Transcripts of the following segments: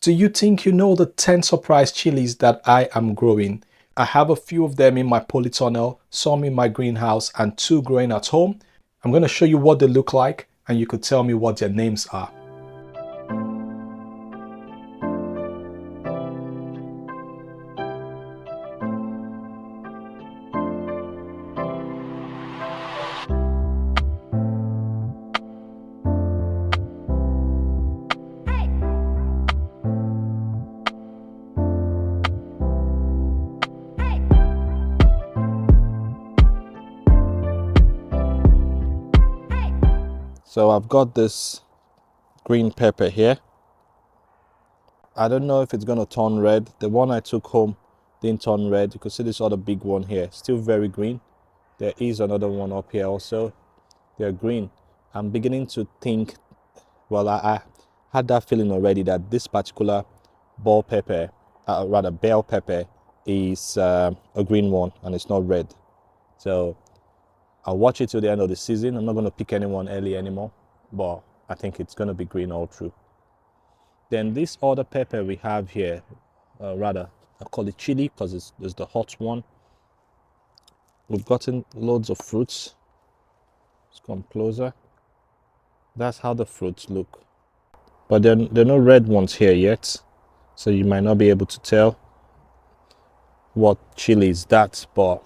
Do you think you know the 10 surprise chilies that I am growing? I have a few of them in my polytunnel, some in my greenhouse, and 2 growing at home. I'm going to show you what they look like, and you could tell me what their names are. So I've got this green pepper here. I don't know if it's going to turn red. The one I took home didn't turn red. You can see this other big one here, still very green. There is another one up here also. They're green. I'm beginning to think, well, I had that feeling already that this particular bell pepper is a green one and it's not red. So I'll watch it till the end of the season. I'm not going to pick anyone early anymore, but I think it's going to be green all through. Then this other pepper we have here, I call it chili because it's the hot one. We've gotten loads of fruits. Let's come closer. That's how the fruits look. But there are no red ones here yet, so you might not be able to tell what chili is that, but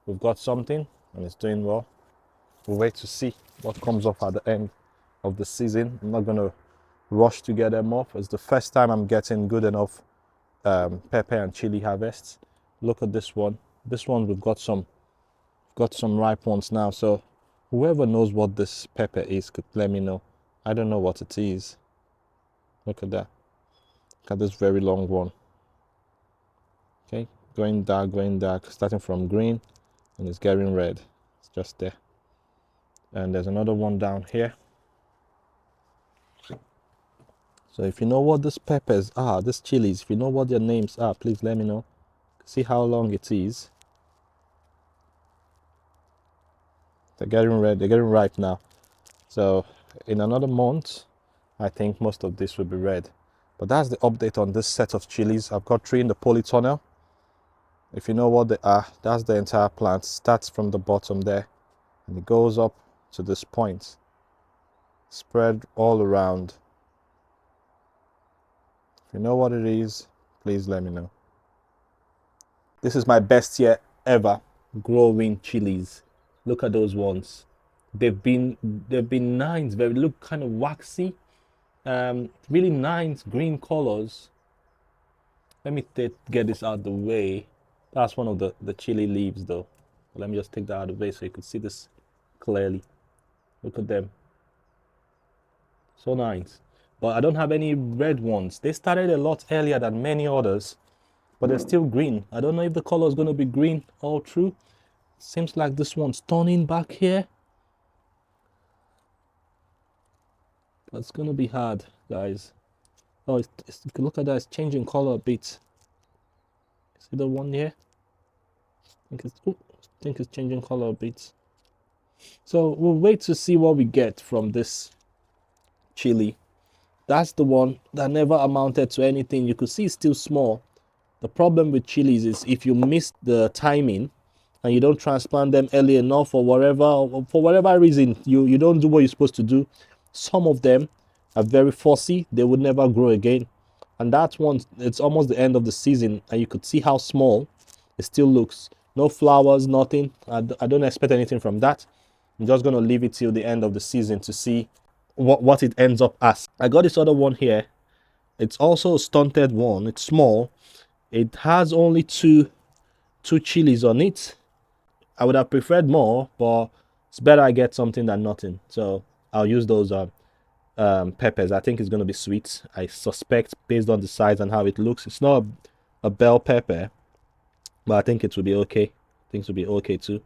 we've got something and it's doing well. We'll wait to see what comes off at the end of the season. I'm not going to rush to get them off. It's the first time I'm getting good enough pepper and chili harvests. Look at this one. This one we've got some ripe ones now. So whoever knows what this pepper is could let me know. I don't know what it is. Look at that. Look at this very long one. Okay, going dark, starting from green, and it's getting red. It's just there. And there's another one down here. So if you know what these peppers are, these chilies, if you know what their names are, please let me know. See how long it is. They're getting red, they're getting ripe now. So in another month, I think most of this will be red. But that's the update on this set of chilies. I've got 3 in the polytunnel. If you know what they are, that's the entire plant. Starts from the bottom there and it goes up to this point. Spread all around. If you know what it is, please let me know. This is my best year ever growing chilies. Look at those ones. They've been nice. They look kind of waxy. Really nice green colors. Let me get this out of the way. That's one of the chili leaves though. Let me just take that out of the way so you can see this clearly. Look at them. So nice. But I don't have any red ones. They started a lot earlier than many others, but they're still green. I don't know if the color is going to be green all through. Seems like this one's turning back here. That's going to be hard, guys. Oh, if you look at that, it's changing color a bit. See the one here? I think it's changing color a bit. So we'll wait to see what we get from this chili. That's the one that never amounted to anything. You could see it's still small. The problem with chilies is if you miss the timing and you don't transplant them early enough or for whatever reason, you don't do what you're supposed to do, some of them are very fussy. They would never grow again. And that one, it's almost the end of the season and you could see how small it still looks. No flowers, nothing. I don't expect anything from that. I'm just going to leave it till the end of the season to see what it ends up as. I got this other one here. It's also a stunted one. It's small. It has only two chilies on it. I would have preferred more, but it's better I get something than nothing. So I'll use those peppers. I think it's going to be sweet. I suspect based on the size and how it looks. It's not a bell pepper, but I think it will be okay. I think it will be okay too.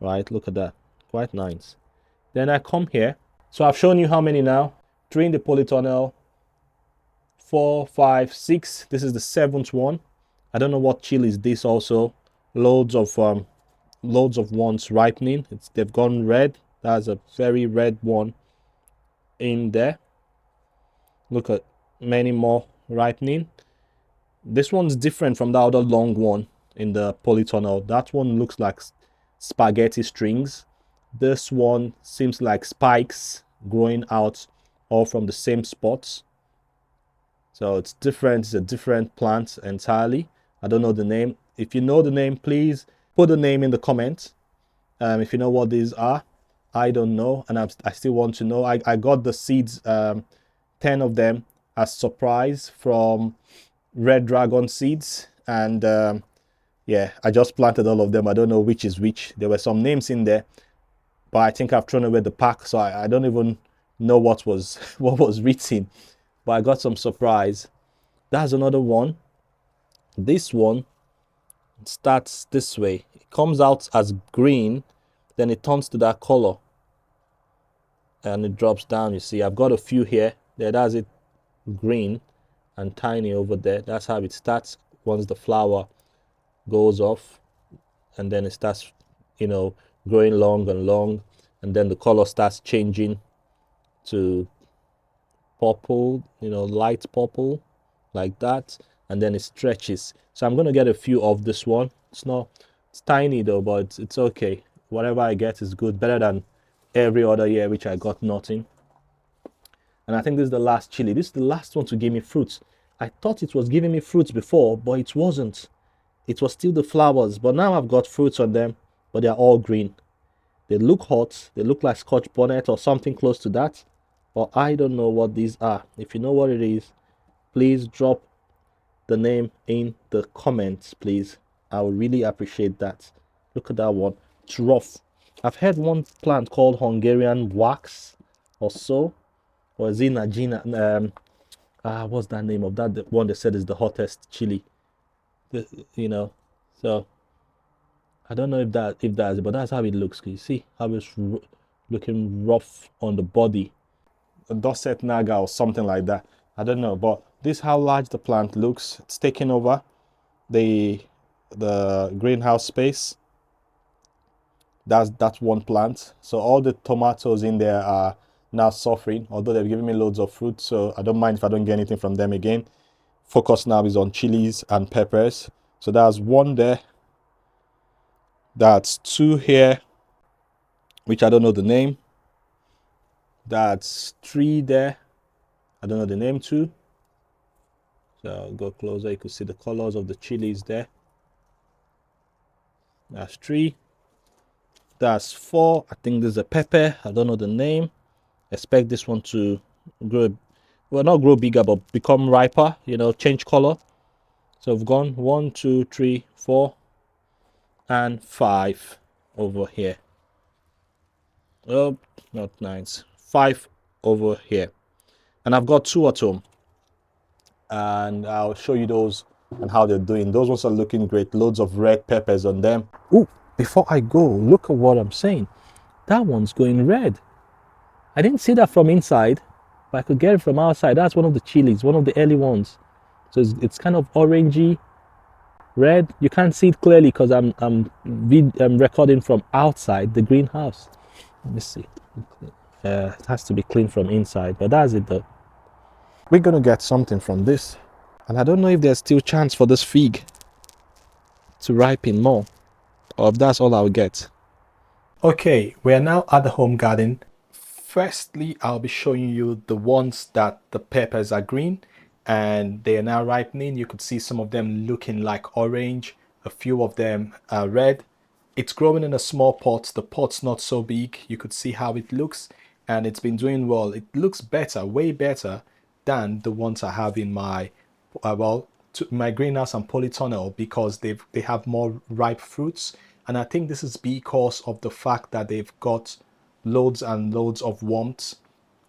Right, look at that. Quite nice. Then I come here. So I've shown you how many now. 3 in the polytunnel, 4, 5, 6. This is the 7th one. I don't know what chili is this also. Loads of ones ripening. They've gone red. That's a very red one in there. Look at many more ripening. This one's different from the other long one in the polytunnel. That one looks like spaghetti strings. This one seems like spikes growing out all from the same spots. So it's different. It's a different plant entirely. I don't know the name. If you know the name, please put the name in the comments. If you know what these are, I don't know, and I still want to know. I got the seeds, 10 of them, as surprise from Red Dragon Seeds, and yeah, I just planted all of them. I don't know which is which. There were some names in there, but I think I've thrown away the pack, so I don't even know what was what was written. But I got some surprise. That's another one. This one starts this way. It comes out as green, then it turns to that color, and it drops down. You see, I've got a few here. There, that's it, green and tiny over there. That's how it starts once the flower goes off, and then it starts, you know, growing long and long, and then the color starts changing to purple, you know, light purple, like that, and then it stretches. So I'm gonna get a few of this one. It's tiny though, but it's okay. Whatever I get is good, better than every other year which I got nothing. And I think this is the last chili. This is the last one to give me fruits. I thought it was giving me fruits before, but it wasn't. It was still the flowers, but now I've got fruits on them, but they're all green. They look hot. They look like Scotch bonnet or something close to that, but I don't know what these are. If you know what it is, please drop the name in the comments, please. I would really appreciate that. Look at that one. It's rough. I've heard one plant called Hungarian wax or so, or Zinagina. What's that name of that? The one they said is the hottest chili. You know, so I don't know if that's it, but that's how it looks. Can you see how it's looking rough on the body? A Dorset Naga or something like that. I don't know, but this is how large the plant looks. It's taking over the greenhouse space. That's one plant. So all the tomatoes in there are now suffering, although they've given me loads of fruit, so I don't mind if I don't get anything from them again. Focus now is on chilies and peppers. So that's one there. That's two here, which I don't know the name. That's three there. I don't know the name too. So I'll go closer. You can see the colors of the chilies there. That's three. That's four. I think there's a pepper. I don't know the name. Expect this one to grow, well, not grow bigger, but become riper, you know, change color. So we've gone 1, 2, 3, 4, and 5 over here. Oh, not 9, 5 over here. And I've got 2 at home. And I'll show you those and how they're doing. Those ones are looking great. Loads of red peppers on them. Oh, before I go, look at what I'm saying. That one's going red. I didn't see that from inside, but I could get it from outside. That's one of the chilies, one of the early ones. So it's kind of orangey red. You can't see it clearly because I'm recording from outside the greenhouse. Let me see. It has to be clean from inside, but that's it though. We're gonna get something from this, and I don't know if there's still chance for this fig to ripen more, or if that's all I'll get. Okay, we are now at the home garden. Firstly, I'll be showing you the ones that the peppers are green and they are now ripening. You could see some of them looking like orange, a few of them are red. It's growing in a small pot. The pot's not so big. You could see how it looks and it's been doing well. It looks better, way better than the ones I have in my my greenhouse and polytunnel because they have more ripe fruits. And I think this is because of the fact that they've got loads and loads of warmth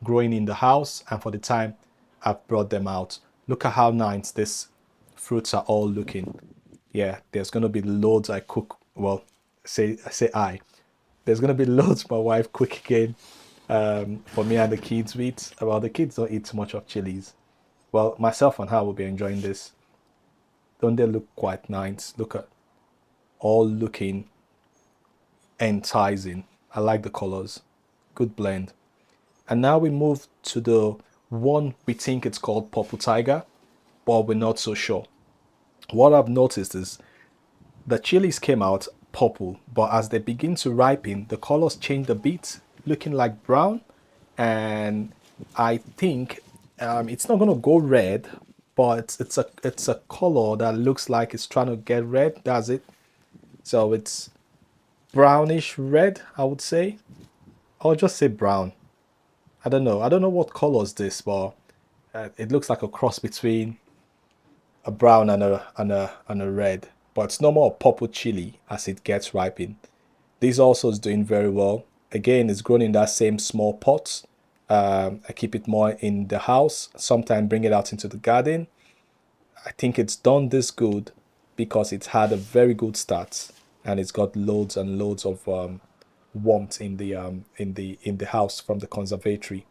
growing in the house, and for the time I've brought them out. Look at how nice these fruits are all looking. Yeah, there's gonna be loads I cook. Well, there's gonna be loads my wife cook again for me and the kids to eat. Well, the kids don't eat too much of chilies. Well, myself and her will be enjoying this. Don't they look quite nice? Look at all looking enticing. I like the colors. Good blend. And now we move to the one we think it's called Purple Tiger. but we're not so sure. What I've noticed is the chilies came out purple, but as they begin to ripen, the colors change a bit, looking like brown. And I think it's not gonna go red, but it's a color that looks like it's trying to get red. That's it. So it's brownish red, I would say. I'll just say brown. I don't know. I don't know what color is this, but it looks like a cross between a brown and a red. But it's no more purple chili as it gets ripened. This also is doing very well. Again, it's grown in that same small pot. I keep it more in the house. Sometimes bring it out into the garden. I think it's done this good because it's had a very good start and it's got loads and loads of warmth in the house from the conservatory.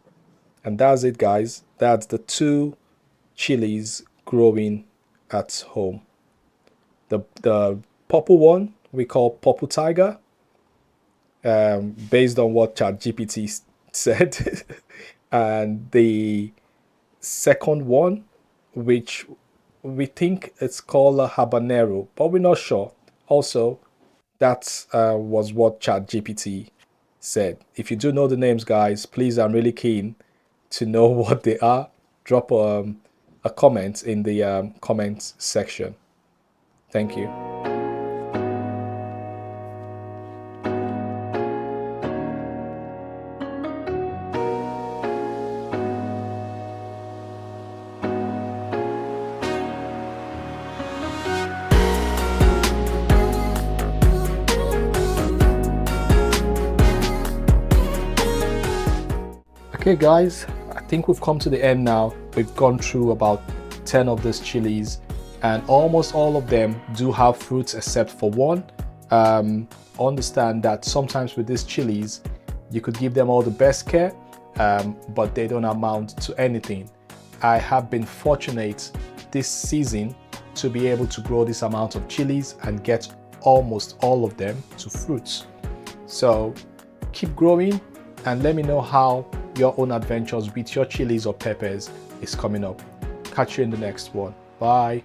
And that's it, guys. That's the two chilies growing at home. The purple one we call purple tiger, based on what ChatGPT said, and the second one, which we think it's called a habanero, but we're not sure. Also, that was what ChatGPT said. If you do know the names, guys, please, I'm really keen to know what they are. Drop a comment in the comments section. Thank you. Okay, guys, I think we've come to the end now. We've gone through about 10 of these chilies, and almost all of them do have fruits except for one. Understand that sometimes with these chilies, you could give them all the best care, but they don't amount to anything. I have been fortunate this season to be able to grow this amount of chilies and get almost all of them to fruits. So keep growing and let me know how your own adventures with your chilies or peppers is coming up. Catch you in the next one. Bye.